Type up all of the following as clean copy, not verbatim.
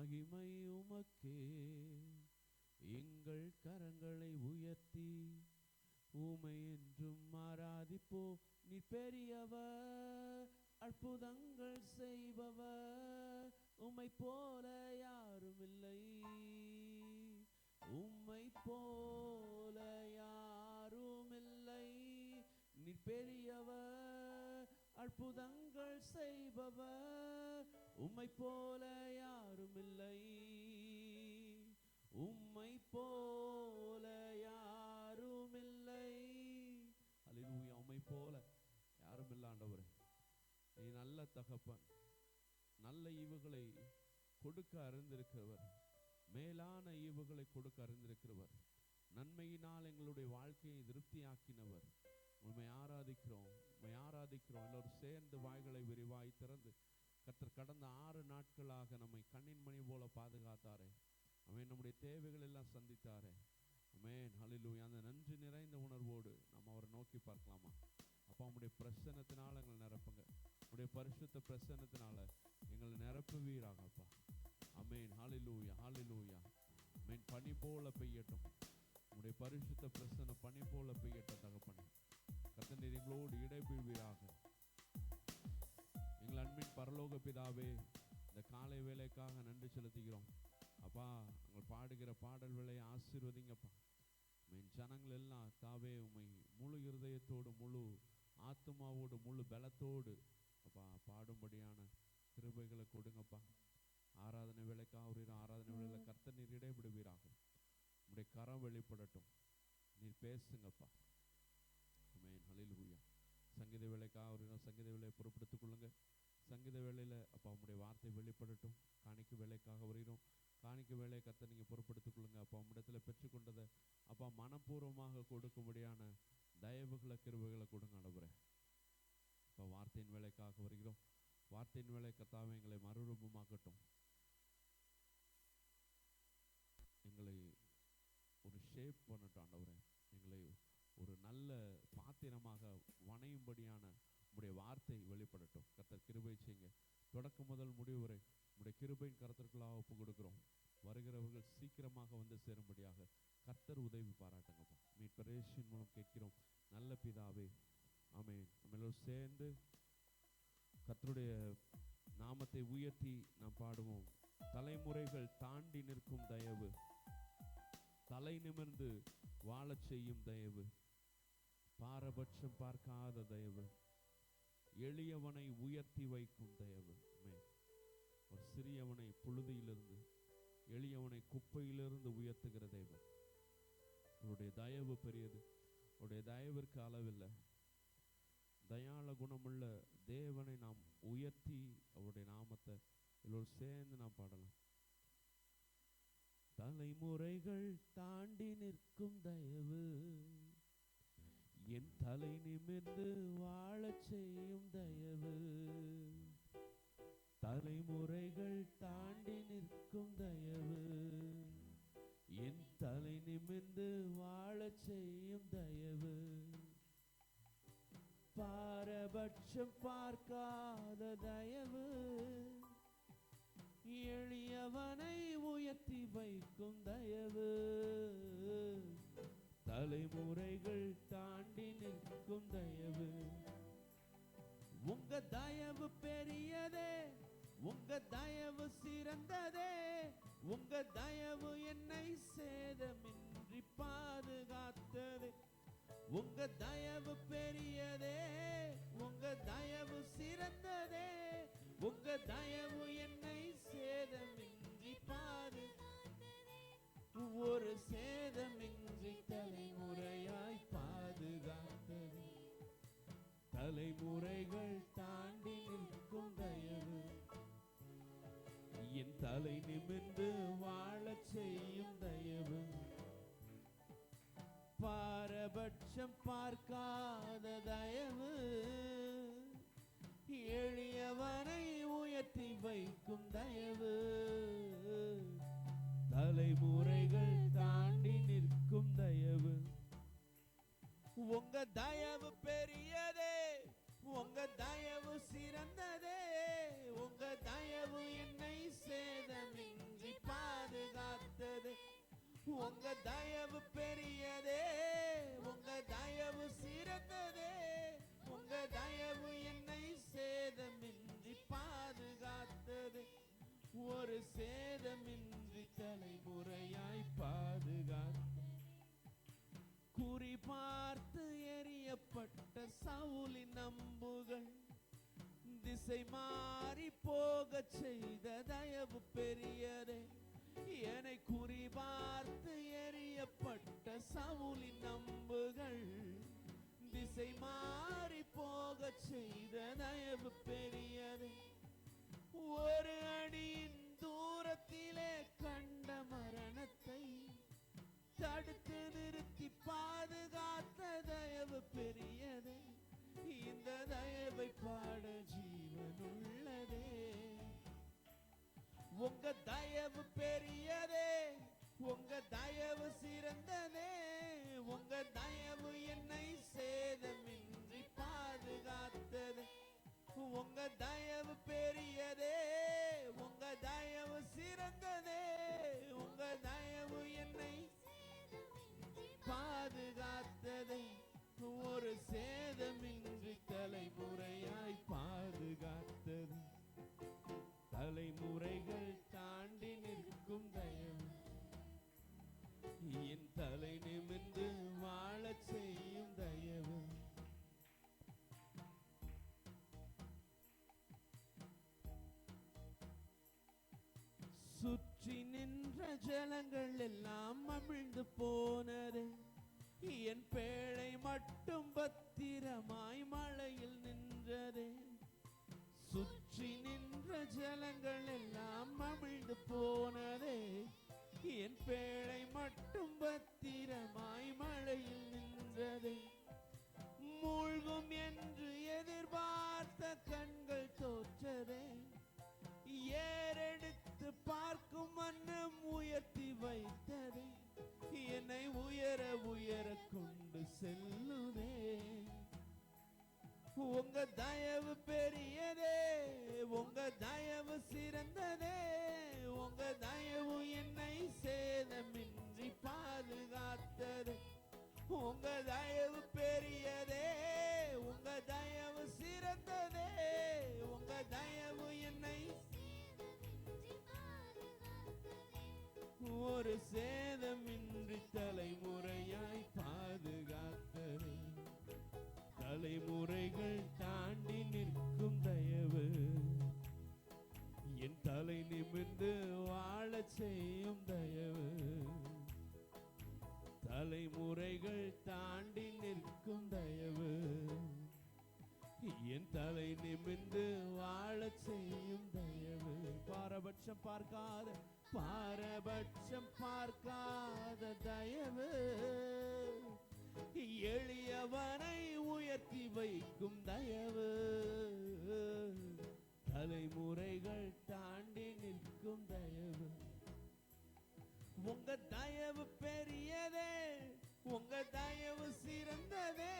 மகிமை உமக்கே. எங்கள் கரங்களை உயர்த்தி உமை என்றும் ஆராதிப்போ. நீ பெரியவர், அற்புதங்கள் செய்பவர், உம்மை போல யாரும் இல்லை, உம்மை போல யாரும் இல்லை. நீ பெரியவர், அற்புதங்கள் செய்பவர், உம்மை போல யாரும் இல்லை, உம்மை போல யாரும் இல்லை. அல்லேலூயா. உம்மை போல யாரும் இல்லை ஆண்டவரே. நீ நல்ல தகப்பன், நல்ல ஈவுகளை கொடுக்க அறிந்திருக்கிறவர், மேலான ஈவுகளை கொடுக்க அறிந்திருக்கிறவர், நன்மையினால் எங்களுடைய வாழ்க்கையை திருப்தியாக்கினவர். உம்மை ஆராதிக்கிறோம், உம்மை ஆராதிக்கிறோம். எல்லோரும் சேர்ந்து வாய்களை விரிவாய் திறந்து கர்த்தர் கடந்த 6 நாட்களாக நம்மை கண்ணின் மணி போல பாதுகாத்தாரே. அவன் நம்முடைய தேவைகள் எல்லாம் சந்தித்தாரே. ஆமென். ஹல்லேலூயா. அந்த நன்றி நிறைந்த உணர்வோடு நம்ம அவரை நோக்கி பார்க்கலாமா? அப்பா, உம்முடைய பிரசன்னத்தினால எங்களை நிரப்புங்க, உம்முடைய பரிசுத்த பிரசன்னத்தினால எங்களை நிரப்புவீராகப்பா. ஆமென். ஹல்லேலூயா, ஹல்லேலூயா. ஆமென். பனி போல பெய்யட்டும், உம்முடைய பரிசுத்த பிரசன்ன பனி போல பெய்யட்டும் தகப்பனே. கர்த்தர் நீர் எங்களோடு இடைபெறுவீராக. எங்கள் அன்பின் பரலோக பிதாவே, இந்த காலை வேலைக்காக நன்றி செலுத்துகிறோம் அப்பா. உங்கள் பாடுகிற பாடல் வேலையை ஆசீர்வதிங்கப்பா. என் ஜனங்கள் எல்லாம் தாவே உம்மை முழு இருதயத்தோடு, முழு ஆத்மாவோடு, முழு பலத்தோடு அப்பா பாடும்படியான கிருபைகளை கொடுங்கப்பா. ஆராதனை வேலைக்காக ஒரு ஆராதனை வேலையில் கர்த்தர் நீர் இடைபெறுவீராக. உம்முடைய கரம் வெளிப்படட்டும், நீர் பேசுங்கப்பா. ஆமென். ஹல்லேலூயா. சங்கீத வேலைக்காக ஒரு சங்கீத வேலையை பொறுப்படுத்திக் கொள்ளுங்க. சங்கீத வேலையில் அப்பா உம்முடைய வார்த்தை வெளிப்படட்டும். காணிக்க வேலைக்காக வருகிறோம், காணிக்க வேலையை கர்த்தர் நீங்கள் பொறுப்படுத்திக் கொள்ளுங்க அப்பா. உம்மிடத்தில் பெற்றுக்கொண்டதை அப்பா மனப்பூர்வமாக கொடுக்கும்படியான தயவுகளை கிருபைகளை கொடுங்க ஆண்டவரே. இப்போ வார்த்தையின் வேலைக்காக வருகிறோம், வார்த்தையின் வேலை கர்த்தாவே எங்களை மறுரூபமாக்கட்டும். எங்களை ஒரு ஷேப் பண்ணட்டும் ஆண்டவரே. எங்களை ஒரு நல்ல பாத்திரமாக வணையும்படியான உம்முடைய வார்த்தை வெளிப்படட்டும். கர்த்தர் கிருபை செய்யுங்க. தொடக்கம் முதல் முடிவு வரை உம்முடைய கிருபையின் கருத்திற்குள்ளாக ஒப்பு கொடுக்கிறோம். வருகிறவர்கள் சீக்கிரமாக வந்து சேரும்படியாக கர்த்தர் உதவி பாராட்டுங்கப்பா. மீட்பர் இயேசுவின் மூலம் கேட்கிறோம் நல்ல பிதாவே, ஆமென். நம்ம எல்லோரும் சேர்ந்து கர்த்தருடைய நாமத்தை உயர்த்தி நாம் பாடுவோம். தலைமுறைகள் தாண்டி நிற்கும் தயவு, தலை நிமிர்ந்து வாழச் செய்யும் தயவு, பாரபட்சம் பார்க்காத தயவு, எளியவனை உயர்த்தி வைக்கும் தயவு. ஒரு சிறியவனை புழுதியிலிருந்து, எளியவனை குப்பையிலிருந்து உயர்த்துகிற தெய்வம். அவருடைய தயவு பெரியது, அவருடைய தயவிற்கு அளவில்லை. தயாள குணமுள்ள தேவனை நாம் உயர்த்தி அவருடைய நாமத்தை எல்லோரும் சேர்ந்து நாம் பாடலாம். தலைமுறைகள் தாண்டி நிற்கும் தயவு, என் தலை நிமிர்ந்து வாழச் செய்யும் தயவு. தலைமுறைகள் தாண்டி நிற்கும் தயவு, என் தலை நிமிர்ந்து வாழச் செய்யும் தயவு. பாரபட்சம் பார்க்காத தயவு, எளியவனை உயர்த்தி வைக்கும் தயவு. தலைமுறைகள் தாண்டி நிற்கும் தயவு. உங்க தயவு பெரியதே, உங்க தயவு சிறந்ததே, உங்க தயவு என்னை சேதமின்றி பாதுகாத்தது. உங்க தயவு பெரியதே, உங்க தயவு சிறந்ததே, உங்க தயவு என்னை சேதமின்றி பாதுகாத்ததே. ஒரு சேதமின்றி தலைமுறையாய் பாதுகாத்தது. தலைமுறைகள் தாண்டி நிற்கும் தயவு, என் தலை நிமிர்ந்து வாழச் செய்யும் தயவு. பாரபட்சம் பார்க்காத தயவு, எளியவனை உயர்த்தி வைக்கும் தயவு. தலைமுறைகள் தாண்டி நிற்கும் தயவு. உங்க தயவு பெரியதே, உங்க தயவு சிறந்ததே, உங்க தயவு என்னை சேதமின்றி ஒரு சேதமின்றி தலைமுறையாய் பாதுகாத்த, குறி பார்த்து எரியப்பட்ட சவுலின் அம்புகள் திசை மாறி போக செய்த தயவு பெரியதே. என்னை குறி பார்த்து எரியப்பட்ட சவுலின் அம்புகள் திசை மாறி போக செய்த தயவு பெரியதே. ஒரு அடியின் தூரத்திலே கண்ட மரணத்தை தடுத்து நிறுத்தி பாதுகாத்த தயவு பெரியதே. இந்த தயவை பாட ஜீவன் உள்ளதே. உங்க தயவு பெரியதே, உங்க தயவு சிறந்ததே. உங்க தயவு என்னை சேதமின்றி பாதுகாத்தது. உங்க தயவு பெரியதே, உங்க தயவு சிறந்ததே. உங்க தயவு என்னை பாதுகாத்தது. ஒரு சேதமின்றி தலைமுறையாய் பாதுகாத்தது. தலைமுறைகள் தாண்டி நிற்கும் தயவு என் தலை நிமிர்ந்து வாழச் செய்யும் தயவு. சுற்றி நின்ற ஜலங்கள் எல்லாம் அமிழ்ந்து போனது. என் பேழை மட்டும் பத்திரமாய் மழையில் நின்றதே. சுற்றி நின்ற ஜலங்கள் எல்லாம் அமிழ்ந்து போனதே. என் பேழை மட்டும் பத்திரமாய் மழையில் நின்றதே. மூழ்கும் என்று எதிர்பார்த்த கண்கள் தோற்றதே. ஏறெடுத்து பார்க்கும் வண்ணம் உயர்த்தி வைத்ததே. என்னை உயர உயர கொண்டு செல்லுதே. உங்க தயவு பெரியதே, உங்க தயவு சிறந்ததே. உங்க தயவு என்னை சேதமின்றி பாதுகாத்தது. உங்க தயவு பெரியதே, உங்க தயவு சிறந்ததே. உங்க தயவு என்னை ஒரு சேதமின்றி தலைமுறையாய் பாதுகாத்தது. தலைமுறைகள் தாண்டி நிற்கும் தயவு என் தலை நிமிர்ந்து வாழச் செய்யும் தயவு. தலைமுறைகள் தாண்டி நிற்கும் தயவு என் தலை நிமிர்ந்து வாழச் செய்யும் தயவு. பாரபட்சம் பார்க்காத, பாரபட்சம் பார்க்காத தயவு எளியவனை உயர்த்தி வைக்கும் தயவு. தலைமுறைகள் தாண்டி நிற்கும் தயவு. உங்க தயவு பெரியதே, உங்க தயவு சிறந்ததே.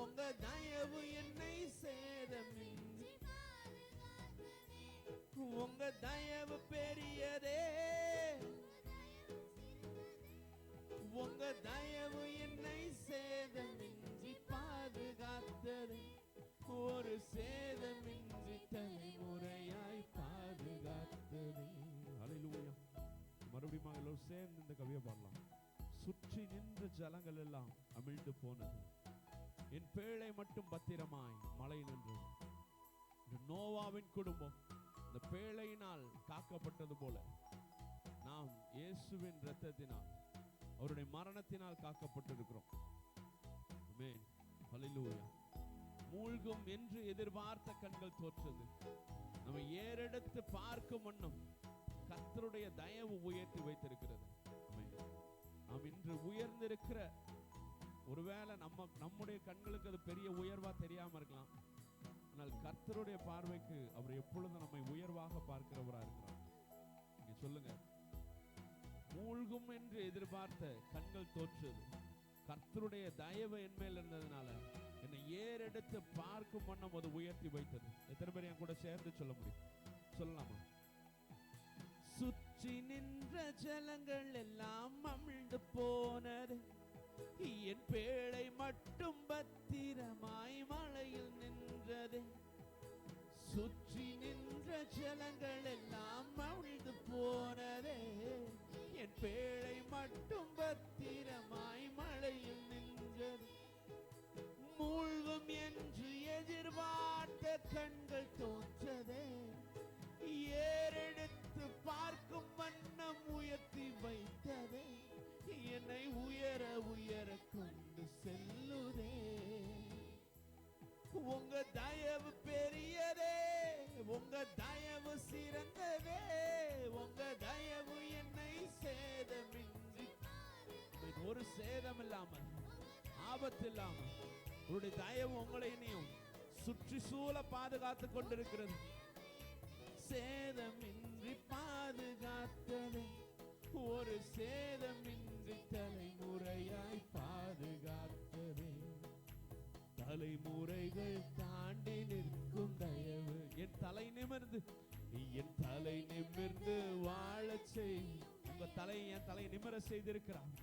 உங்க தயவு என்னை சேதமின்றி. உங்க தயவு பெரியதே, உங்க தயவு என்னை சேதமின்றி பாதுகாத்தது. ஒரு சேதமின்றி தலைமுறையாய் பாதுகாத்தது. ஹல்லேலூயா. மறுபடியும் எல்லோரும் சேர்ந்து இந்த கவியை பாடலாம். சுற்றி நின்ற ஜலங்கள் எல்லாம் அமிழ்ந்து போனது. என் பேழை மட்டும் பத்திரமாய் மழை நின்றது. நோவாவின் குடும்பம் இந்த பேழையினால் காக்கப்பட்டது போல நாம் இயேசுவின் இரத்தத்தினால், அவருடைய மரணத்தினால் காக்கப்பட்டிருக்கிறோம். ஆமென். ஹல்லேலூயா. மூழ்கும் என்று எதிர்பார்த்த கண்கள் தோற்றது. நம்ம ஏறெடுத்து பார்க்கும் வண்ணம் கர்த்தருடைய தயவு உயர்த்தி வைத்திருக்கிறது. நாம் இன்று உயர்ந்திருக்கிற, ஒருவேளை நம்முடைய கண்களுக்கு அது பெரிய உயர்வா தெரியாம இருக்கலாம். ஆனால் கர்த்தருடைய பார்வைக்கு அவர் எப்பொழுதும் நம்மை உயர்வாக பார்க்கிறவரா இருக்கிறார். நீங்க சொல்லுங்க, மூழ்கும் என்று எதிர்பார்த்த கண்கள் தோற்றது. கர்த்தருடைய தயவு என் மேல் இருந்ததுனால என்னை ஏறெடுத்து பார்க்கும் வண்ணம் அது உயர்த்தி வைத்தது. எத்தனை பேர் என் கூட சேர்ந்து சொல்ல முடியும்? சொல்லலாமா? சுற்றி நின்ற ஜலங்கள் எல்லாம் அமிழ்ந்து போனது. என் பேழை மட்டும் பத்திரமாய் மழையில் நின்றது. சுற்றி நின்ற ஜலங்கள் எல்லாம் சேதம் இல்லாமல், ஆபத்து இல்லாமல் உங்களுடைய தயவு உங்களை இனியும் சுற்றி சூழ பாதுகாத்து கொண்டிருக்கிறது. சேதமின்றி பாதுகாத்தது, ஒரு சேதமின்றி தலைமுறையாய் பாதுகாத்தது, தலைமுறைகள் தாண்டி நிற்கும் தயவு. என் தலை நிமிர்ந்து, என் தலை நிமிர்ந்து வாழச் செய். உங்க தலை என் தலை நிமிர செய்திருக்கிறார்.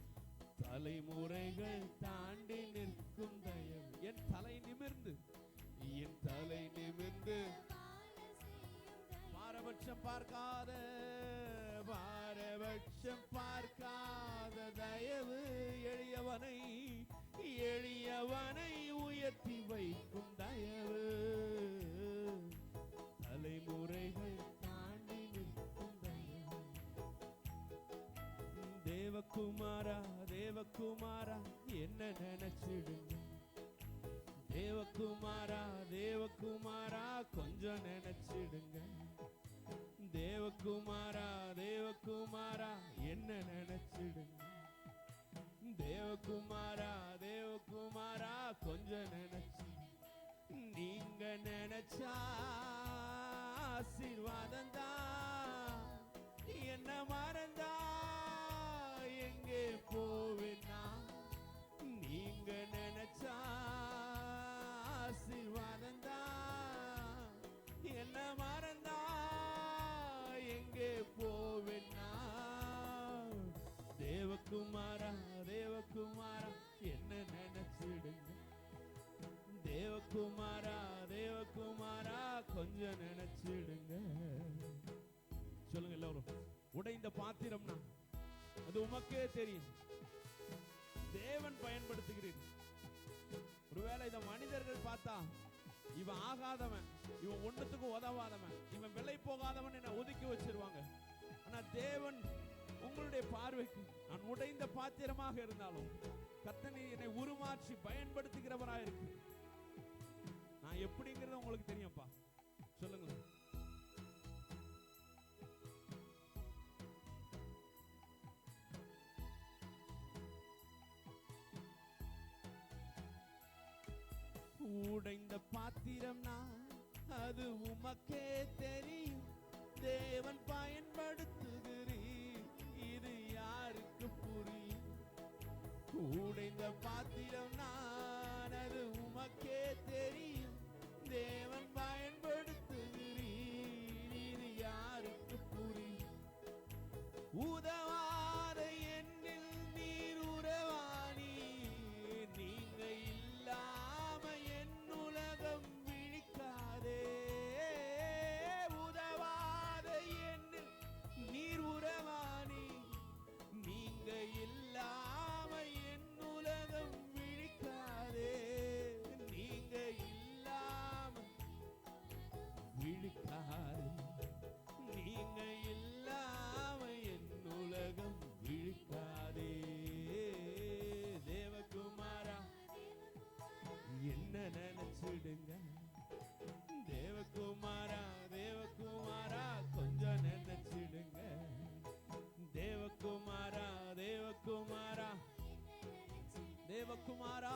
தலைமுறைகள் தாண்டி நிற்கும் தயவு. என் தலை நிமிர்ந்து, என் தலை நிமிர்ந்து பாரபட்சம் பார்க்காத, பாரபட்சம் பார்க்காத தயவு, எளியவனை எளியவனை உயர்த்தி வைக்கும் தயவு, தலைமுறைகள் தாண்டி நிற்கும் தயவு. தேவகுமாரா தேவகுமாரா என்ன நினைச்சிடுங்க, தேவகுமாரா தேவகுமாரா கொஞ்சம் நினைச்சிடுங்க, தேவகுமாரா தேவகுமாரா என்ன நினைச்சிடுங்க, தேவகுமாரா தேவகுமாரா கொஞ்சம் நினைச்சு. நீங்க நினைச்சா ஆசீர்வாதம் தான், என்ன மறந்தா எங்கே போவேன்னா. நீங்க நினைச்சா ஆசீர்வாதம் தான், என்ன மறந்தா எங்கே போவேன்னா. தேவகுமாரா தேவகுமாரா என்ன நினைச்சிடுங்க, தேவகுமாரா தேவகுமாரா கொஞ்சம் நினைச்சிடுங்க. சொல்லுங்க எல்லாரும். உடைந்த பாத்திரம்னா அது உமக்கே தெரியும், தேவன் பயன்படுத்துகிறீர். ஒருவேளை இத மனிதர்கள் பார்த்தா இவன் ஆகாதவன், இவன் ஒண்ணுத்துக்கும் உதவாதவன், இவன் விலை போகாதவன் என்ன ஒதுக்கி வச்சிருவாங்க. ஆனா தேவன் உங்களுடைய பார்வைக்கு நான் உடைந்த பாத்திரமாக இருந்தாலும் கர்த்தர் என்னை உருமாற்றி பயன்படுத்துகிறவராக இருக்கு. நான் எப்படிங்கிறது உங்களுக்கு தெரியும்ப்பா. சொல்லுங்க. உடைந்த பாத்திரம்னா அது உமக்கே தெரியும், தேவன் பயன்படுத்துகிறீர், இது யாருக்கு புரியும். உடைந்த பாத்திரம் நான், அது உமக்கே தெரியும், தேவன் பயன்படுத்துகிறீர், இது யாருக்கு புரியும். உதவாத என்னில் நீர் உறவானி, நீங்க இல்லாம என் உலகம் விழிக்காதே. உதவாத என்னில் நீர் உறவானி, நீங்க இல்லாம என் உலகம் விழிக்காதே. நீங்க இல்லாம விழிக்காதே, நீங்க இல்லாம என் உலகம் விழிக்காதே. தேவகுமாரா என்ன நினைச்சிடுங்க, தேவகுமாரா தேவகுமாரா கொஞ்சம் நினைச்சிடுங்க, தேவகுமாரா தேவகுமாரா தேவகுமாரா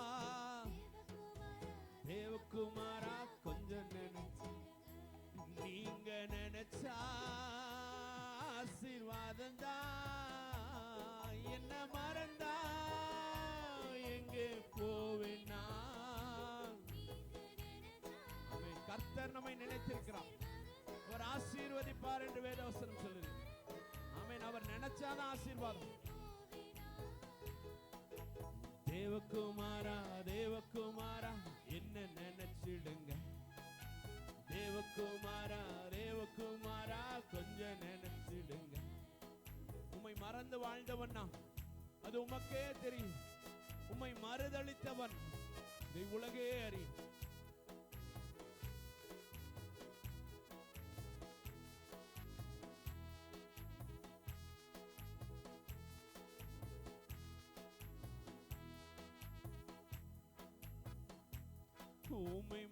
தேவகுமாரா கொஞ்சம் நினைச்சு. நீங்க நினைச்சா ஆசீர்வாதம் தான், என்ன மறந்தா எங்கே போவேன்னா. கர்த்தர் நம்மை நினைத்திருக்கிறார், அவர் ஆசீர்வதிப்பார் என்று வேதவசனம் சொல்லுது. ஆமென். அவர் நினைச்சாதான் ஆசீர்வாதம். தேவகுமாரா தேவகுமாரா என்ன நினைச்சிடுங்க, தேவகுமாரா தேவகுமாரா கொஞ்சம் நினைச்சிடுங்க. உம்மை மறந்து வாழ்ந்தவன்னா அது உமக்கே தெரியும், உம்மை மறுதளித்தவன் இதை உலகே அறியும். உம்மை